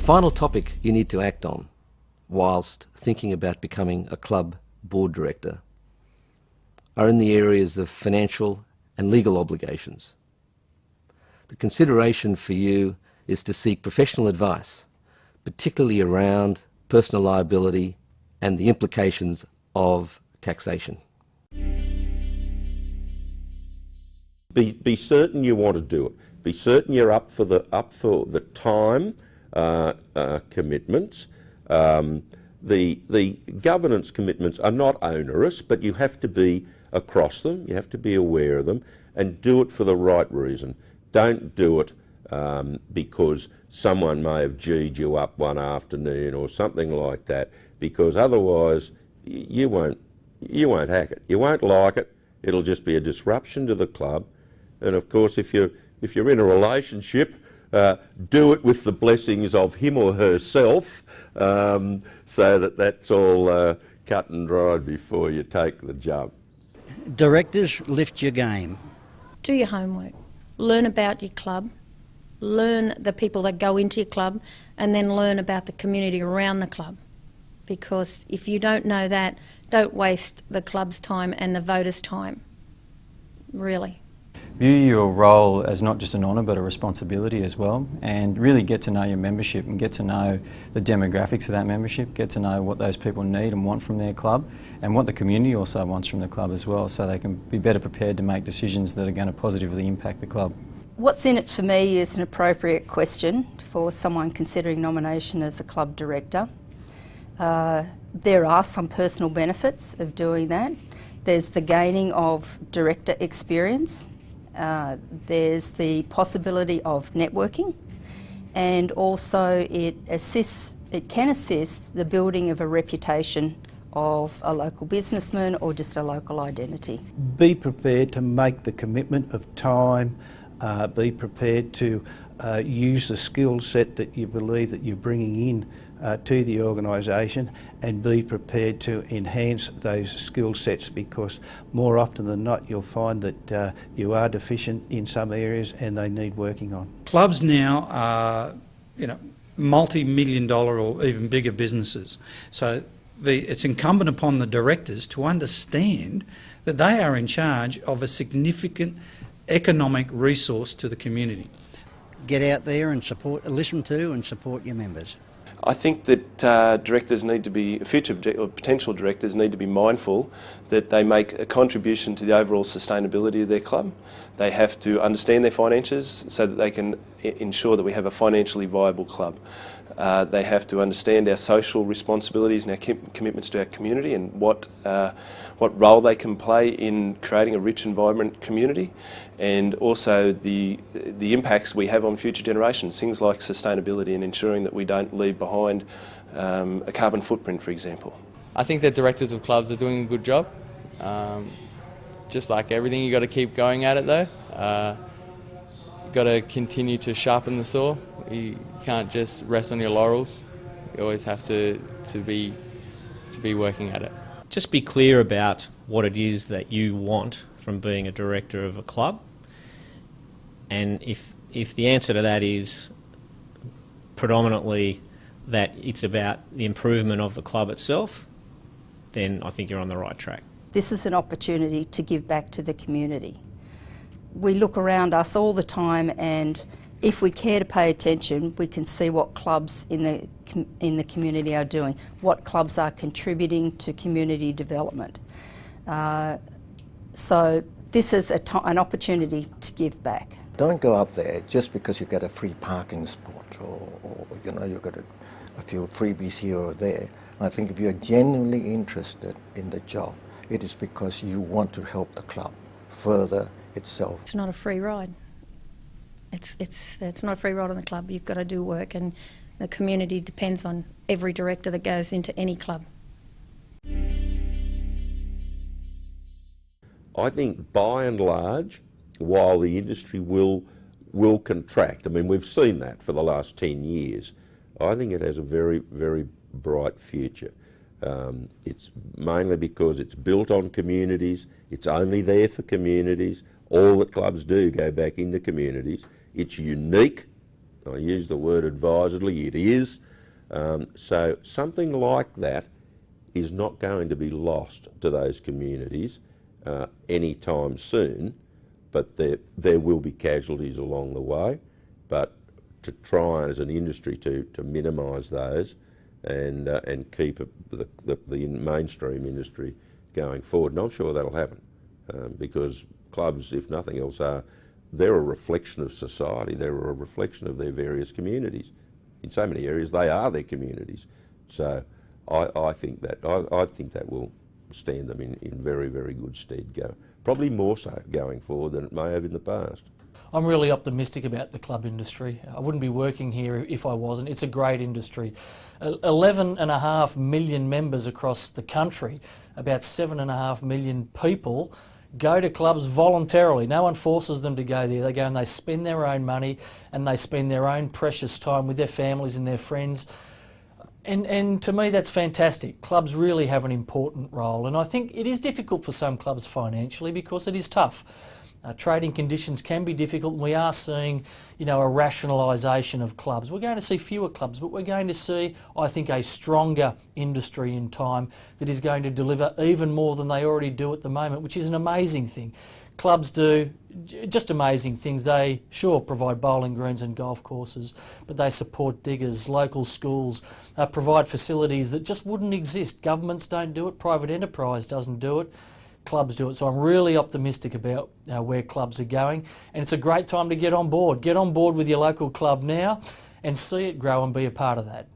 final topic you need to act on whilst thinking about becoming a club board director are in the areas of financial and legal obligations. The consideration for you is to seek professional advice, particularly around personal liability and the implications of taxation. Be certain you want to do it. Be certain you're up for the time commitments. The governance commitments are not onerous, but you have to be across them. You have to be aware of them, and do it for the right reason. Don't do it because someone may have G'd you up one afternoon or something like that, because otherwise you won't hack it. You won't like it. It'll just be a disruption to the club. And of course, if you're in a relationship, do it with the blessings of him or herself, so that that's all cut and dried before you take the jump. Directors, lift your game. Do your homework. Learn about your club. Learn the people that go into your club, and then learn about the community around the club. Because if you don't know that, don't waste the club's time and the voters' time. Really. View your role as not just an honour but a responsibility as well, and really get to know your membership and get to know the demographics of that membership, get to know what those people need and want from their club, and what the community also wants from the club as well, so they can be better prepared to make decisions that are going to positively impact the club. What's in it for me is an appropriate question for someone considering nomination as a club director. There are some personal benefits of doing that. There's the gaining of director experience. There's the possibility of networking, and also it can assist the building of a reputation of a local businessman or just a local identity. Be prepared to make the commitment of time, be prepared to use the skill set that you believe that you're bringing in to the organisation, and be prepared to enhance those skill sets, because more often than not you'll find that you are deficient in some areas and they need working on. Clubs now are, multi-million dollar or even bigger businesses. So it's incumbent upon the directors to understand that they are in charge of a significant economic resource to the community. Get out there and listen to and support your members. I think that future or potential directors need to be mindful that they make a contribution to the overall sustainability of their club. They have to understand their finances so that they can ensure that we have a financially viable club. They have to understand our social responsibilities and our commitments to our community, and what role they can play in creating a rich and vibrant community, and also the impacts we have on future generations, things like sustainability and ensuring that we don't leave behind a carbon footprint, for example. I think that directors of clubs are doing a good job. Just like everything, you've got to keep going at it though. You've got to continue to sharpen the saw. You can't just rest on your laurels. You always have to be working at it. Just be clear about what it is that you want from being a director of a club, and if the answer to that is predominantly that it's about the improvement of the club itself, then I think you're on the right track. This is an opportunity to give back to the community. We look around us all the time, and if we care to pay attention, we can see what clubs in the community are doing, what clubs are contributing to community development. So this is an opportunity to give back. Don't go up there just because you get a free parking spot, or you got a few freebies here or there. I think if you're genuinely interested in the job, it is because you want to help the club further itself. It's not a free ride. It's not a free ride on the club. You've got to do work, and the community depends on every director that goes into any club. I think by and large, while the industry will contract, I mean, we've seen that for the last 10 years, I think it has a very, very bright future. It's mainly because it's built on communities, it's only there for communities, all that clubs do go back into communities. It's unique I use the word advisedly, it is. So something like that is not going to be lost to those communities anytime soon, but there will be casualties along the way. But to try as an industry to minimise those and keep the mainstream industry going forward, and I'm sure that'll happen because clubs, if nothing else, they're a reflection of society. They're a reflection of their various communities. In so many areas, they are their communities. So I think that will stand them in very, very good stead. Probably more so going forward than it may have in the past. I'm really optimistic about the club industry. I wouldn't be working here if I wasn't. It's a great industry. 11.5 million members across the country, about 7.5 million people go to clubs voluntarily. No one forces them to go there. They go and they spend their own money and they spend their own precious time with their families and their friends. And to me, that's fantastic. Clubs really have an important role. And I think it is difficult for some clubs financially because it is tough. Trading conditions can be difficult, and we are seeing, a rationalisation of clubs. We're going to see fewer clubs, but we're going to see, I think, a stronger industry in time that is going to deliver even more than they already do at the moment, which is an amazing thing. Clubs do just amazing things. They sure provide bowling greens and golf courses, but they support diggers, local schools, provide facilities that just wouldn't exist. Governments don't do it, private enterprise doesn't do it. Clubs do it. So I'm really optimistic about where clubs are going, and it's a great time to get on board. Get on board with your local club now and see it grow and be a part of that.